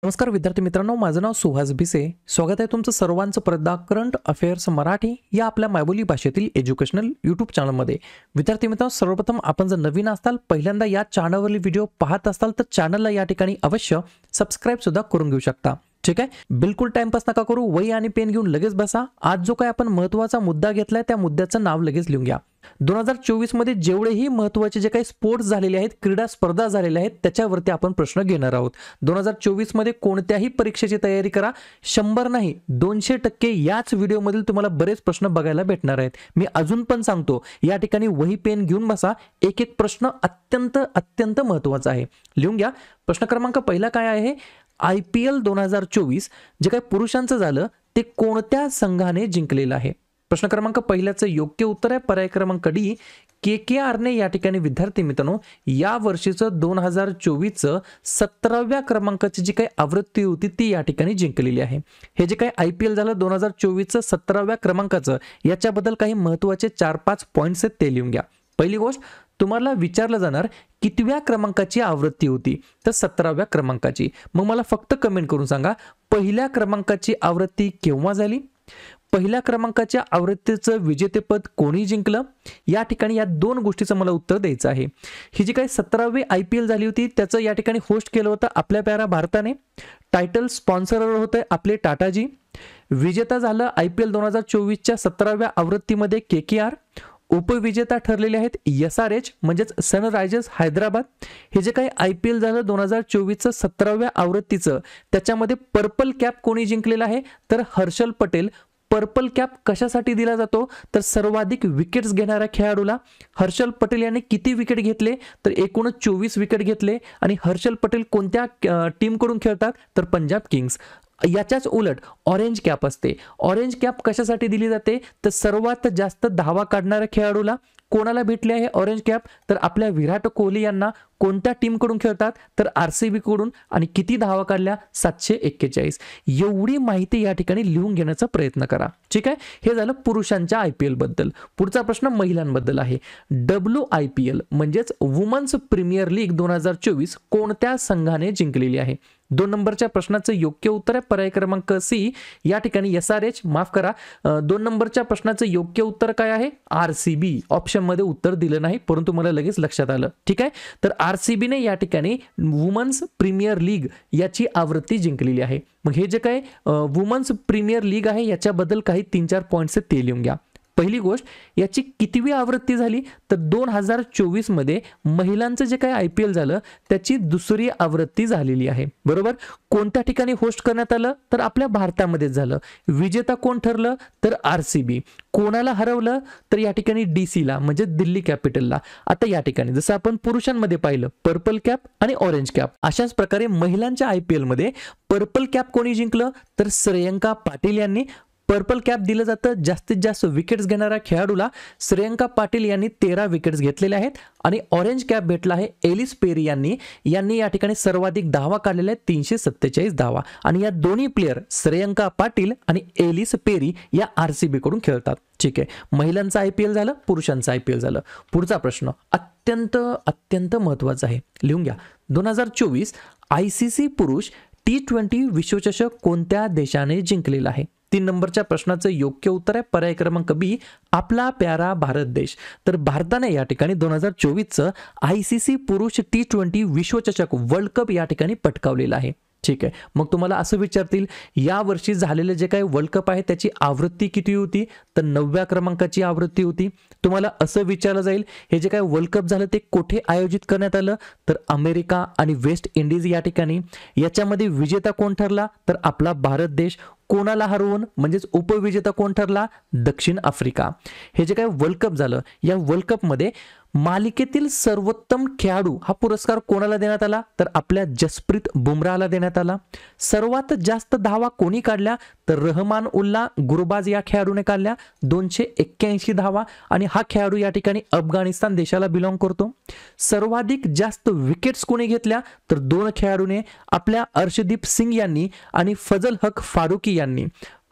नमस्कार विद्यार्थी मित्रांनो, माझं नाव सुहास भिसे. स्वागत आहे तुमचं सर्वांचं प्रदा करंट अफेअर्स मराठी या आपल्या मायबोली भाषेतील एज्युकेशनल यूट्यूब चॅनलमध्ये. विद्यार्थी मित्रांनो, सर्वप्रथम आपण जर नवीन असाल, पहिल्यांदा या चॅनलवरील व्हिडिओ पाहत असाल तर चॅनलला या ठिकाणी अवश्य सबस्क्राईब सुद्धा करून घेऊ शकता. ठीक आहे, बिलकुल टाइमपास नका करू, वही आणि पेन घेऊन लगेच बसा. आज जो काय आपण महत्त्वाचा मुद्दा घेतलाय त्या मुद्द्याचं नाव लगेच लिहून घ्या. 2024 मध्ये जेवढेही महत्त्वाचे जे काही स्पोर्ट्स झालेले आहेत, क्रीडा स्पर्धा झालेल्या आहेत, त्याच्यावरती आपण प्रश्न घेणार आहोत. 2024 मध्ये कोणत्याही परीक्षेची तयारी करा, 100 नाही 200% याच व्हिडिओमधील तुम्हाला बरेच प्रश्न बघायला भेटणार आहेत. मी अजून पण सांगतो, या ठिकाणी वही पेन घेऊन बसा. एक एक प्रश्न अत्यंत अत्यंत महत्त्वाचा आहे, लिहून घ्या. प्रश्न क्रमांक पहिला काय आहे? IPL 2024 जे काही पुरुषांचं झालं ते कोणत्या संघाने जिंकलेलं आहे? प्रश्न क्रमांक पहिल्याचं योग्य उत्तर आहे पर्याय क्रमांक डी, KKRने या ठिकाणी. विद्यार्थी मित्रांनो, या वर्षीचं 2024चं 17व्या क्रमांकाची जी काही आवृत्ती होती ती या ठिकाणी जिंकलेली आहे. हे जे काही IPL झालं 2024चं 17व्या क्रमांकाचं, याच्याबद्दल काही महत्त्वाचे 4-5 पॉईंट्स आहेत, ते लिहून घ्या. पहिली गोष्ट, तुम्हाला विचारलं जाणार कितव्या क्रमांकाची आवृत्ती होती, तर 17व्या क्रमांकाची. मग मला फक्त कमेंट करून सांगा, पहिल्या क्रमांकाची आवृत्ती केव्हा झाली, पहिल्या क्रमांकाच्या आवृत्तीचं विजेतेपद कोणी जिंकलं? या ठिकाणी या दोन गोष्टीचं मला उत्तर द्यायचं आहे. ही जी काही 17वी IPL झाली होती त्याचं या ठिकाणी होस्ट केलं होतं आपल्या प्यारा भारताने. टायटल स्पॉन्सर होते आपले टाटाजी. विजेता झालं IPL 2024च्या 17व्या आवृत्तीमध्ये KKR. उपविजेता ठरलेले आहेत SRH म्हणजेच सनरायझर्स हैदराबाद. हे जे काही IPL झालं 2024चं 17व्या आवृत्तीचं, त्याच्यामध्ये पर्पल कॅप कोणी जिंकलेला आहे, तर हर्षल पटेल. पर्पल कॅप कशासाठी दिला जातो, तर सर्वाधिक विकेट्स घेणाऱ्या खेळाडूला. हर्षल पटेल यांनी किती विकेट घेतले, तर एकूण 24 विकेट घेतले. आणि हर्षल पटेल कोणत्या टीमकडून खेळतात, तर पंजाब किंग्स. याच्याच उलट ऑरेंज कॅप असते. ऑरेंज कॅप कशासाठी दिली जाते, तर सर्वात जास्त धावा काढणाऱ्या खेळाडूला. कोणाला भेटले आहे ऑरेंज कॅप, तर आपल्या विराट कोहली यांना. कोणत्या टीमकडून खेळतात, तर RCB कडून. आणि किती धावा काढल्या, 741. एवढी माहिती या ठिकाणी लिहून घेण्याचा प्रयत्न करा. ठीक आहे, हे झालं पुरुषांच्या IPL बद्दल. पुढचा प्रश्न महिलांबद्दल आहे. WIPL म्हणजेच वुमन्स प्रीमियर लीग 2024 कोणत्या संघाने जिंकलेली आहे? 2 नंबरच्या प्रश्नाचं योग्य उत्तर आहे पर्याय क्रमांक C, या ठिकाणी SRH. माफ करा, 2 नंबरच्या प्रश्नाचं योग्य उत्तर काय आहे? RCB. ऑप्शन मध्ये उत्तर दिलं नाही, परंतु मला लगेच लक्षात आलं. ठीक आहे, तर RCBने या ठिकाणी वुमन्स प्रीमियर लीग याची आवृत्ती जिंकलेली आहे. मग हे जे काही वुमन्स प्रीमियर लीग आहे याच्याबद्दल काही 3-4 पॉईंट्स ते लिहून घ्या. पहिली गोष्ट, याची कितवी आवृत्ती झाली, तर 2024 मध्ये महिलांचं जे काही IPL झालं त्याची दुसरी आवृत्ती झालेली आहे. बरोबर. कोणत्या ठिकाणी होस्ट करण्यात आलं, तर आपल्या भारतामध्येच झालं. विजेता कोण ठरलं, तर RCB. कोणाला हरवलं, तर या ठिकाणी DCला म्हणजे दिल्ली कॅपिटलला. आता या ठिकाणी जसं आपण पुरुषांमध्ये पाहिलं पर्पल कॅप आणि ऑरेंज कॅप, अशाच प्रकारे महिलांच्या IPL मध्ये पर्पल कॅप कोणी जिंकलं, तर श्रेयंका पाटील यांनी. पर्पल कॅप दिलं जातं जास्तीत जास्त विकेट्स घेणाऱ्या खेळाडूला. श्रेयंका पाटील यांनी 13 विकेट्स घेतलेले आहेत. आणि ऑरेंज कॅप भेटला आहे एलिस पेरी यांनी. या ठिकाणी सर्वाधिक धावा काढलेल्या आहेत, 347 धावा. आणि या दोन्ही प्लेयर श्रेयंका पाटील आणि एलिस पेरी या RCB कडून खेळतात. ठीक आहे, महिलांचा IPL झालं, पुरुषांचा IPL झालं. पुढचा प्रश्न अत्यंत अत्यंत महत्त्वाचा आहे, लिहून घ्या. 2024 ICC पुरुष T20 विश्वचषक कोणत्या देशाने जिंकलेला आहे? 3 नंबरच्या प्रश्नाचं योग्य उत्तर आहे पर्याय क्रमांक B, आपला प्यारा भारत देश. तर भारताने या ठिकाणी 2024चं ICC पुरुष T20 विश्वचषक वर्ल्ड कप या ठिकाणी पटकावलेला आहे. ठीक आहे, मग तुम्हाला असं विचारतील, या वर्षी झालेले जे काही वर्ल्ड कप आहे त्याची आवृत्ती किती होती, तर 9व्या क्रमांकाची आवृत्ती होती. तुम्हाला असं विचारलं जाईल, हे जे काही वर्ल्ड कप झालं ते कुठे आयोजित करण्यात आलं, तर अमेरिका आणि वेस्ट इंडिज या ठिकाणी. याच्यामध्ये विजेता कोण ठरला, तर आपला भारत देश. कोणाला हरवून, म्हणजेच उपविजेता कोण ठरला, दक्षिण आफ्रिका. हे जे काही वर्ल्ड कप झालं, या वर्ल्ड कपमध्ये मालिकेतील सर्वोत्तम खेळाडू हा पुरस्कार कोणाला देण्यात आला, तर आपल्या जसप्रीत बुमराहला देण्यात आला. सर्वात जास्त धावा कोणी काढल्या, तर रहमान उल्ला गुरबाज या खेळाडूने काढल्या, 281 धावा. आणि हा खेळाडू या ठिकाणी अफगाणिस्तान देशाला बिलॉंग करतो. सर्वाधिक जास्त विकेट्स कोणी घेतल्या, तर 2 खेळाडूने, आपल्या अर्शदीप सिंग यांनी आणि फजल हक फारुकी यांनी.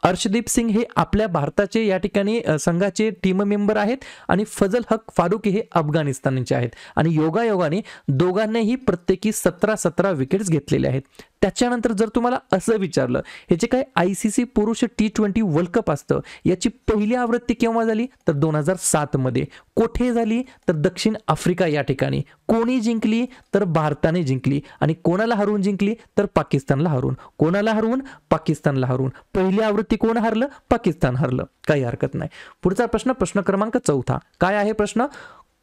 अर्शदीप सिंग हे आपल्या भारताचे या ठिकाणी संघाचे टीम मेंबर आहेत आणि फजल हक फारुकी हे अफगाणिस्तानचे आहेत आणि योगायोगाने दोघांनीही प्रत्येकी 17 विकेट्स घेतलेले आहेत. त्याच्यानंतर जर तुम्हाला असं विचारलं हे जे काय ICC पुरुष T20 वर्ल्ड कप असतं याची पहिली आवृत्ती केव्हा झाली तर 2007 मध्ये. कोठे झाली तर दक्षिण आफ्रिका या ठिकाणी. कोणी जिंकली तर भारताने जिंकली आणि कोणाला हरवून जिंकली तर पाकिस्तानला हरवून. कोणाला हरवून? पाकिस्तानला हरवून. पहिली आवृत्ती कोण हरलं? पाकिस्तान हरलं. काही हरकत नाही. पुढचा प्रश्न क्रमांक 4. काय आहे प्रश्न?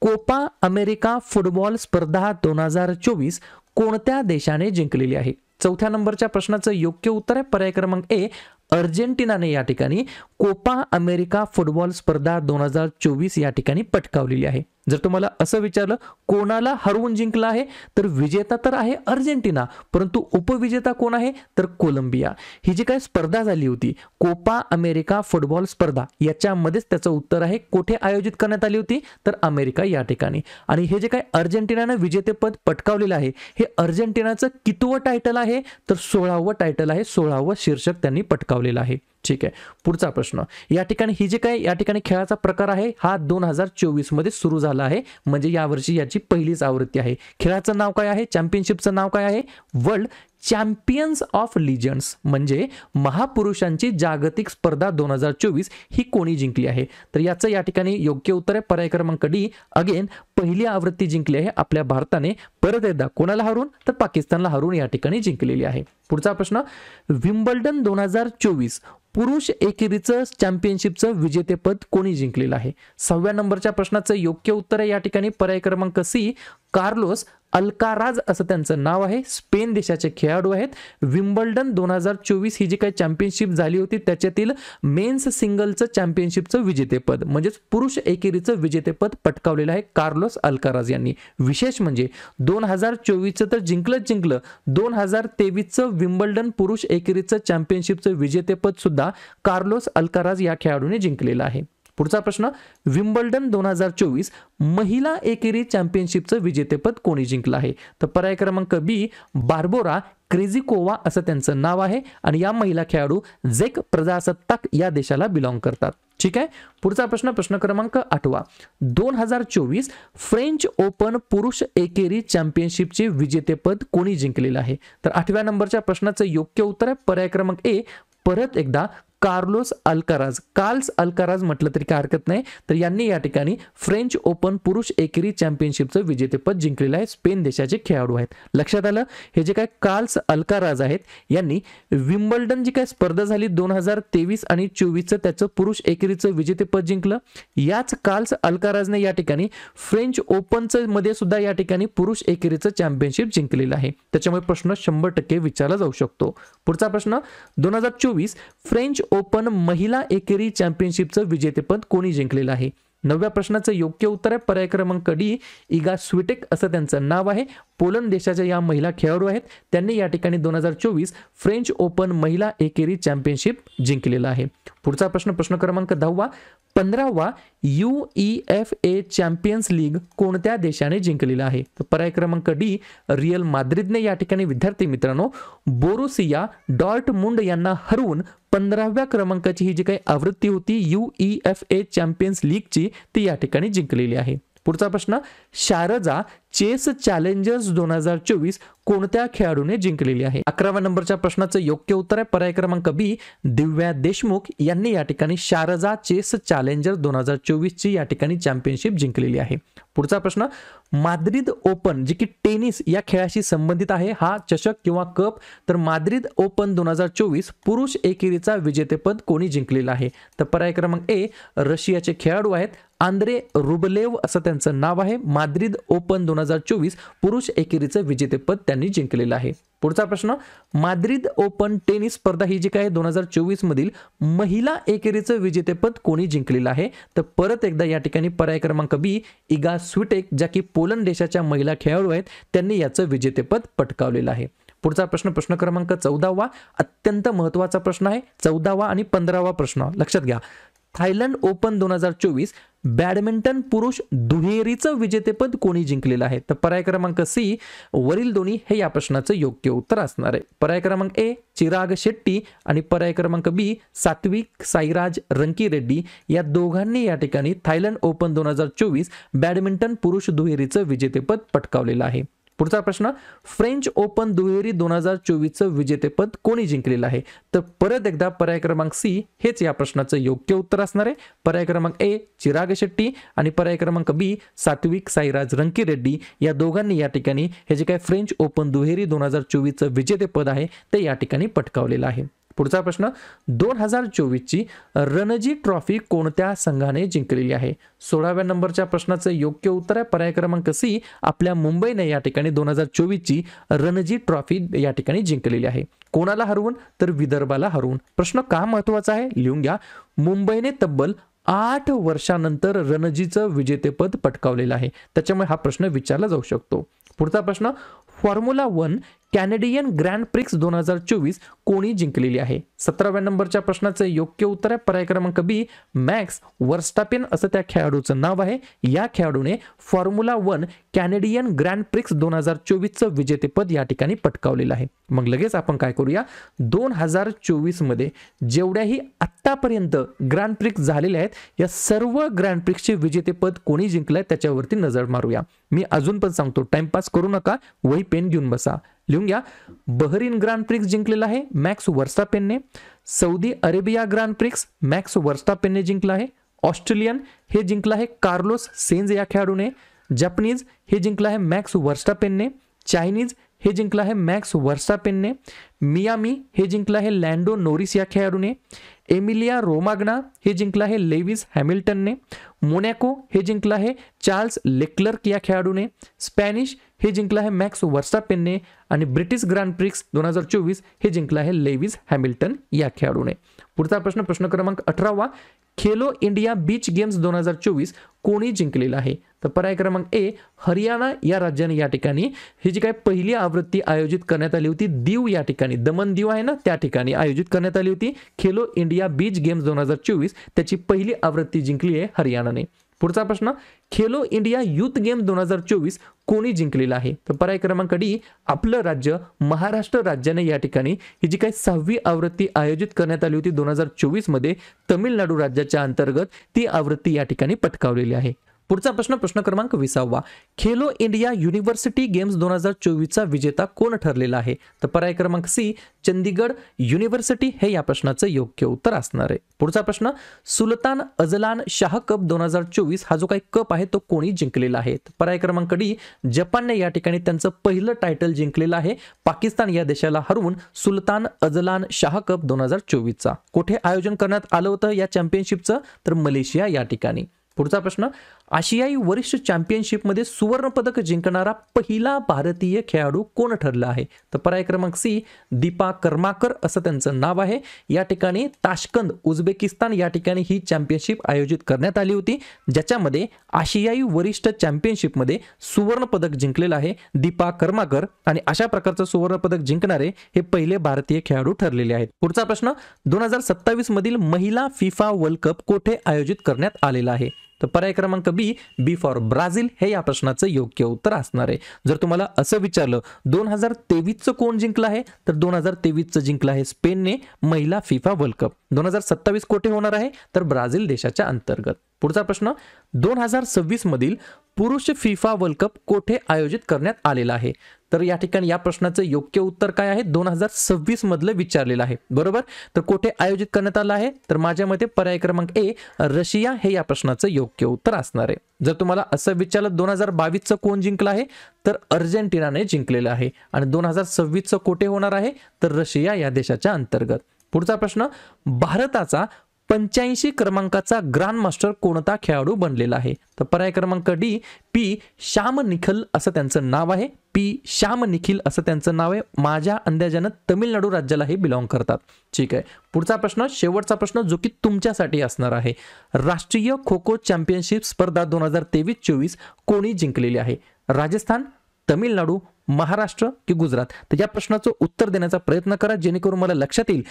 कोपा अमेरिका फुटबॉल स्पर्धा 2024 कोणत्या देशाने जिंकलेली आहे? 4थ्या नंबरच्या प्रश्नाचं योग्य उत्तर आहे पर्याय क्रमांक ए, अर्जेंटिनाने या ठिकाणी कोपा अमेरिका फुटबॉल स्पर्धा 2024 या ठिकाणी पटकावलेली आहे. जर तुम्हाला असं विचारलं कोणाला हरवून जिंकला आहे तर विजेता तर आहे अर्जेंटिना, परंतु उपविजेता कोण आहे तर कोलंबिया. ही जी काही स्पर्धा झाली होती कोपा अमेरिका फुटबॉल स्पर्धा याच्यामध्येच त्याचं उत्तर आहे. कोठे आयोजित करण्यात आली होती तर अमेरिका या ठिकाणी. आणि हे जे काही अर्जेंटिनानं विजेतेपद पटकावलेलं आहे हे अर्जेंटिनाचं कितवं टायटल आहे तर 16वं टायटल आहे. 16वं शीर्षक त्यांनी पटकावलेलं आहे. ठीक आहे. पुढचा प्रश्न या ठिकाणी ही जे काही या ठिकाणी खेळाचा प्रकार आहे हा 2024 मध्ये सुरू झाला आहे, म्हणजे यावर्षी याची पहिलीच आवृत्ती आहे. खेळाचं नाव काय आहे? चॅम्पियनशिपचं नाव काय आहे? वर्ल्ड चॅम्पियन्स ऑफ लिजंड्स, म्हणजे महापुरुषांची जागतिक स्पर्धा 2024 ही कोणी जिंकली आहे? तर याचं या ठिकाणी योग्य उत्तर आहे पर्याय क्रमांक डी. अगेन पहिली आवृत्ती जिंकली आहे आपल्या भारताने. परत एकदा कोणाला हरवून तर पाकिस्तानला हरवून या ठिकाणी जिंकलेली आहे. पुढचा प्रश्न विम्बल्डन 2024 पुरुष एकेरीचं चॅम्पियनशिपचं विजेतेपद कोणी जिंकलेलं आहे? 6व्या नंबरच्या प्रश्नाचं योग्य उत्तर आहे या ठिकाणी पर्याय क्रमांक सी, कार्लोस अल्काराज असं त्यांचं नाव आहे. स्पेन देशाचे खेळाडू आहेत. विम्बल्डन 2024 ही जी काही चॅम्पियनशिप झाली होती त्याच्यातील मेन्स सिंगलचं चॅम्पियनशिपचं विजेतेपद म्हणजेच पुरुष एकेरीचं विजेतेपद पटकावलेलं आहे कार्लोस अल्काराज यांनी. विशेष म्हणजे 2024चं तर जिंकलं, 2023चं विम्बल्डन पुरुष एकेरीचं चॅम्पियनशिपचं विजेतेपद सुद्धा कार्लोस अल्काराज या खेळाडूने जिंकलेलं आहे. पुढचा प्रश्न विम्बल्डन 2024 महिला एकेरी चॅम्पियनशिपचं विजेतेपद कोणी जिंकलं आहे? तर पर्याय क्रमांक बी, बार्बोरा क्रेझिकोवा असं त्यांचं नाव आहे आणि या महिला खेळाडू झेक प्रजासत्ताक या देशाला बिलॉंग करतात. ठीक आहे. पुढचा प्रश्न क्रमांक 8. 2024 फ्रेंच ओपन पुरुष एकेरी चॅम्पियनशिपचे विजेतेपद कोणी जिंकलेलं आहे? तर 8व्या नंबरच्या प्रश्नाचं योग्य उत्तर आहे पर्याय क्रमांक ए, परत एकदा कार्लोस अल्काराज. कार्ल्स अल्काराज म्हटलं तरी काय हरकत नाही. तर यांनी या ठिकाणी फ्रेंच ओपन पुरुष एकेरी चॅम्पियनशिपचं विजेतेपद जिंकलेलं आहे. स्पेन देशाचे खेळाडू आहेत. लक्षात आलं? हे जे काय कार्ल्स अल्काराज आहेत यांनी विम्बल्डन जी काय स्पर्धा झाली 2023 आणि 24चं त्याचं पुरुष एकेरीचं विजेतेपद जिंकलं. याच कार्ल्स अल्काराजने या ठिकाणी फ्रेंच ओपनचं मध्ये सुद्धा या ठिकाणी पुरुष एकेरीचं चॅम्पियनशिप जिंकलेलं आहे. त्याच्यामुळे प्रश्न 100% विचारला जाऊ शकतो. पुढचा प्रश्न 2024 फ्रेंच ओपन महिला एकेरी चॅम्पियनशिपचं विजेतेपद कोणी जिंकलेलं आहे? 9व्या प्रश्नाचं योग्य उत्तर आहे पर्याय क्रमांक डी, इगा स्विटेक असं त्यांचं नाव आहे. पोलंड देशाच्या या महिला खेळाडू आहेत. त्यांनी या ठिकाणी 2024 फ्रेंच ओपन महिला एकेरी चॅम्पियनशिप जिंकलेला आहे. पुढचा प्रश्न क्रमांक 10. 15वा UEFA चॅम्पियन्स लीग कोणत्या देशाने जिंकलेला आहे? तर पर्याय क्रमांक डी, रिअल माद्रिदने या ठिकाणी विद्यार्थी मित्रांनो बोरुसिया डॉर्टमुंड यांना हरवून 15व्या क्रमांकाची ही जी काही आवृत्ती होती UEFA चॅम्पियन्स लीगची ती या ठिकाणी जिंकलेली आहे. पुढचा प्रश्न शारजा चेस चॅलेंजर्स 2024 कोणत्या खेळाडूने जिंकलेली आहे? 11व्या नंबरच्या प्रश्नाचं योग्य उत्तर आहे पर्याय क्रमांक बी, दिव्या देशमुख यांनी या ठिकाणी शारजा चेस चॅलेंजर्स 2024 ची या ठिकाणी चॅम्पियनशिप जिंकलेली आहे. पुढचा प्रश्न माद्रिद ओपन जे की टेनिस या खेळाशी संबंधित आहे हा चषक किंवा कप. तर माद्रिद ओपन 2024 पुरुष एकेरीचा विजेतेपद कोणी जिंकलेला आहे? तर पर्याय क्रमांक ए, रशियाचे खेळाडू आहेत. आंद्रे रुबलेव असं त्यांचं नाव आहे. माद्रिद ओपन 2024 पुरुष एकेरीचं विजेतेपद त्यांनी जिंकलेलं आहे. पुढचा प्रश्न माद्रिद ओपन टेनिस स्पर्धा ही जी काय 2024 मधील महिला एकेरीचं विजेतेपद कोणी जिंकलेलं आहे? तर परत एकदा या ठिकाणी पर्याय क्रमांक बी, इगा स्विटेक ज्या की पोलंड देशाच्या महिला खेळाडू आहेत त्यांनी याचं विजेतेपद पटकावलेलं आहे. पुढचा प्रश्न क्रमांक 14 अत्यंत महत्त्वाचा प्रश्न आहे. 14वा आणि 15वा प्रश्न लक्षात घ्या. थायलंड ओपन 2024 बॅडमिंटन पुरुष दुहेरीचं विजेतेपद कोणी जिंकलेलं आहे? तर पर्याय क्रमांक सी, वरील दोन्ही हे या प्रश्नाचं योग्य उत्तर असणार आहे. पर्याय क्रमांक ए, चिराग शेट्टी आणि पर्याय क्रमांक बी, सात्विक साईराज रंकीरेड्डी या दोघांनी या ठिकाणी थायलंड ओपन 2024 बॅडमिंटन पुरुष दुहेरीचं विजेतेपद पटकावलेलं आहे. पुढचा प्रश्न, फ्रेंच ओपन दुहेरी 2024चं विजेतेपद कोणी जिंकलेलं आहे? तर परत एकदा पर्याय क्रमांक सी हेच या प्रश्नाचं योग्य उत्तर असणार आहे. पर्याय क्रमांक ए चिराग शेट्टी आणि पर्याय क्रमांक बी सात्विक साईराज रंकीरेड्डी या दोघांनी या ठिकाणी हे जे काय फ्रेंच ओपन दुहेरी 2024चं विजेतेपद आहे ते या ठिकाणी पटकावलेलं आहे. पुढचा प्रश्न, 2024ची रणजी ट्रॉफी कोणत्या संघाने जिंकलेली आहे? 16व्या नंबरच्या प्रश्नाचं योग्य उत्तर आहे पर्याय क्रमांक सी आपल्या मुंबईने या ठिकाणी 2024ची रणजी ट्रॉफी या ठिकाणी जिंकलेली आहे. कोणाला हरवून? तर विदर्भाला हरवून. प्रश्न का महत्वाचा आहे लिहून घ्या. मुंबईने तब्बल 8 वर्षानंतर रणजीचं विजेतेपद पटकावलेलं आहे, त्याच्यामुळे हा प्रश्न विचारला जाऊ शकतो. पुढचा प्रश्न, फॉर्म्युला 1 कॅनेडियन ग्रँड प्रिक्स 2024 कोणी जिंकलेली आहे? 17व्या नंबरच्या प्रश्नाचं योग्य उत्तर आहे पर्याय क्रमांक बी मॅक्स वर्स्टापेन असं त्या खेळाडूचं नाव आहे. या खेळाडूने फॉर्म्युला 1 कॅनेडियन ग्रँड प्रिक्स 2024चं विजेतेपद या ठिकाणी पटकावलेलं आहे. मग लगेच आपण काय करूया, 2024 मध्ये जेवढ्याही आत्तापर्यंत ग्रँड प्रिक्स झालेले आहेत या सर्व ग्रँड प्रिक्सचे विजेतेपद कोणी जिंकलंय त्याच्यावरती नजर मारूया. मी अजून पण सांगतो, टाइमपास करू नका, वही पेन घेऊन बसा. लिहून घ्या. बहरीन ग्रँड प्रिक्स जिंकलेला आहे मॅक्स वर्स्टापेनने. Saudi Arabia Grand Prix Max वर्स्टापेनने जिंकला आहे. ऑस्ट्रेलियन हे जिंकलं आहे कार्लोस सेन्झ या खेळाडूने. जपानीज हे जिंकलं आहे मॅक्स वर्स्टापेनने. चायनीज हे जिंकलं आहे मॅक्स वर्स्टापेनने. मियामी हे जिंकलं आहे लँडो नोरिस या खेळाडूने. एमिलिया रोमाग्ना हे जिंकलं आहे लेविस हॅमिल्टनने. मोनॅको हे जिंकलं आहे चार्ल्स लेक्लर्क या खेळाडूने. स्पॅनिश हे जिंकलं आहे मॅक्स वर्स्टापेनने आणि ब्रिटिश ग्रँड प्रिक्स 2024 हे जिंकलं आहे लेविस हॅमिल्टन या खेळाडूने. पुढचा प्रश्न, प्रश्न क्रमांक 18वा, खेलो इंडिया बीच गेम्स 2024 कोणी जिंकलेला आहे? तर पर्याय क्रमांक ए हरियाणा या राज्याने या ठिकाणी ही जी काय पहिली आवृत्ती आयोजित करण्यात आली होती दीव या ठिकाणी, दमन दीव आहे ना त्या ठिकाणी आयोजित करण्यात आली होती खेलो इंडिया बीच गेम्स 2024, त्याची पहिली आवृत्ती जिंकली आहे हरियाणाने. पुढचा प्रश्न, खेलो इंडिया युथ गेम 2024 कोणी जिंकलेला आहे? तर पर्याय क्रमांक डी आपलं राज्य महाराष्ट्र राज्याने या ठिकाणी ही जी काही 6वी आवृत्ती आयोजित करण्यात आली होती 2024 मध्ये तमिळनाडू राज्याच्या अंतर्गत ती आवृत्ती या ठिकाणी पटकावलेली आहे. पुढचा प्रश्न, प्रश्न क्रमांक 20वा, खेलो इंडिया युनिव्हर्सिटी गेम्स 2024चा विजेता कोण ठरलेला आहे? तर पर्याय क्रमांक सी चंदीगड युनिव्हर्सिटी हे या प्रश्नाचं योग्य उत्तर असणार आहे. पुढचा प्रश्न, सुलतान अझलान शाह कप 2024 हा जो काही कप आहे तो कोणी जिंकलेला आहे? पर्याय क्रमांक डी जपानने या ठिकाणी त्यांचं पहिलं टायटल जिंकलेलं आहे पाकिस्तान या देशाला हरवून. सुलतान अझलान शाह कप 2024चा कुठे आयोजन करण्यात आलं होतं या चॅम्पियनशिपचं? तर मलेशिया या ठिकाणी. पुढचा प्रश्न, आशियाई वरिष्ठ चॅम्पियनशिपमध्ये सुवर्ण पदक जिंकणारा पहिला भारतीय खेळाडू कोण ठरला आहे? तर पर्याय क्रमांक सी दीपा कर्माकर असं त्यांचं नाव आहे. या ठिकाणी ताशकंद उझबेकिस्तान या ठिकाणी ही चॅम्पियनशिप आयोजित करण्यात आली होती ज्याच्यामध्ये आशियाई वरिष्ठ चॅम्पियनशिपमध्ये सुवर्ण पदक जिंकलेलं आहे दीपा कर्माकर आणि अशा प्रकारचं सुवर्ण पदक जिंकणारे हे पहिले भारतीय खेळाडू ठरलेले आहेत. पुढचा प्रश्न, 2027 मधील महिला फिफा वर्ल्ड कप कोठे आयोजित करण्यात आलेला आहे? तर पर्याय क्रमांक बी फॉर ब्राझील हे या प्रश्नाचं योग्य उत्तर असणार आहे. जर तुम्हाला असं विचारलं 2023चं कोण जिंकलं आहे तर 2023चं जिंकलं आहे स्पेनने महिला फिफा वर्ल्ड कप. 2027 कोठे होणार आहे तर ब्राझील देशाच्या अंतर्गत. पुढचा प्रश्न, 2026 मधील पुरुष फिफा वर्ल्ड कप कोठे आयोजित करण्यात आलेला आहे? तर या ठिकाणी या प्रश्नाचं योग्य उत्तर काय आहे? 2026 मधलं विचारलेलं आहे बरोबर. तर कोठे आयोजित करण्यात आलं आहे तर माझ्या मते पर्याय क्रमांक ए रशिया हे या प्रश्नाचं योग्य उत्तर असणार आहे. जर तुम्हाला असं विचारलं 2022चं कोण जिंकलं आहे तर अर्जेंटिनाने जिंकलेलं आहे आणि 2026चं कोठे होणार आहे तर रशिया या देशाच्या अंतर्गत. पुढचा प्रश्न, भारताचा 85 क्रमांकाचा ग्रँड मास्टर कोणता खेळाडू बनलेला आहे? तर पर्याय क्रमांक डी पी श्याम निखिल असं त्यांचं नाव आहे. पी श्याम निखिल असं त्यांचं नाव आहे. माझ्या अंदाजानं तमिळनाडू राज्याला हे बिलॉंग करतात. ठीक आहे. पुढचा प्रश्न, शेवटचा प्रश्न जो की तुमच्यासाठी असणार आहे, राष्ट्रीय खो खो चॅम्पियनशिप स्पर्धा 2023-24 कोणी जिंकलेली आहे? राजस्थान, तमिळनाडू, महाराष्ट्र की गुजरात? तर या प्रश्नाचं उत्तर देण्याचा प्रयत्न करा जेणेकरून मला लक्षात येईल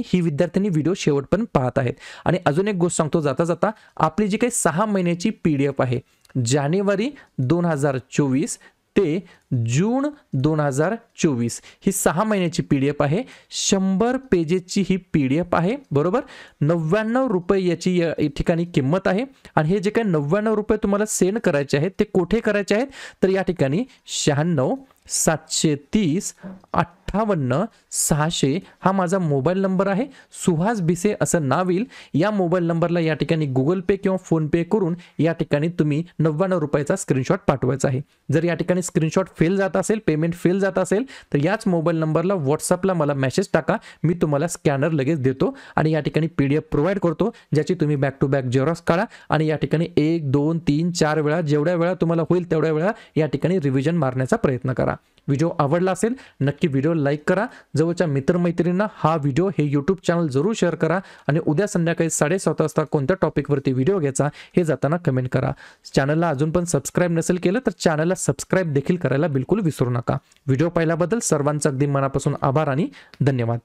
ही विद्यार्थ्यांनी व्हिडिओ शेवटपर्यंत पाहत आहेत. आणि अजून एक गोष्ट सांगतो जाता जाता, आपली जी काही 6 महिन्याची PDF आहे जानेवारी 2024 ते जून 2024 ही 6 महिन्याची PDF आहे. 100 पेजेसची ही PDF आहे, बरोबर. 99 रुपये याची या ठिकाणी किंमत आहे. आणि हे जे काही 99 रुपये तुम्हाला सेंड करायचे आहेत ते कुठे करायचे आहेत, तर या ठिकाणी 96 730 58 600 हा माझा मोबाईल नंबर आहे. सुहास भिसे असं नाव येईल. या मोबाईल नंबरला या ठिकाणी गुगल पे किंवा फोन पे करून या ठिकाणी तुम्ही 99 रुपयाचा स्क्रीनशॉट पाठवायचा आहे. जर या ठिकाणी स्क्रीनशॉट फेल जात असेल, पेमेंट फेल जात असेल, तर याच मोबाईल नंबरला व्हॉट्सअपला मला मेसेज टाका. मी तुम्हाला स्कॅनर लगेच देतो आणि या ठिकाणी PDF प्रोव्हाइड करतो, ज्याची तुम्ही बॅक टू बॅक जेरॉक्स काढा आणि या ठिकाणी 1 2 3 4 वेळा, जेवढ्या वेळा तुम्हाला होईल तेवढ्या वेळा या ठिकाणी रिव्हिजन मारण्याचा प्रयत्न करा. व्हिडिओ आवडला असेल नक्की व्हिडिओ लाईक करा. जवळच्या मित्रमैत्रिणींना हा व्हिडिओ, हे यूट्यूब चॅनल जरूर शेअर करा आणि उद्या संध्याकाळी 7:30 वाजता कोणत्या टॉपिकवरती व्हिडिओ घ्यायचा हे जाताना कमेंट करा. चॅनलला अजून पण सबस्क्राईब नसेल केलं तर चॅनलला सबस्क्राईब देखील करायला बिलकुल विसरू नका. व्हिडिओ पाहिल्याबद्दल सर्वांचा अगदी मनापासून आभार आणि धन्यवाद.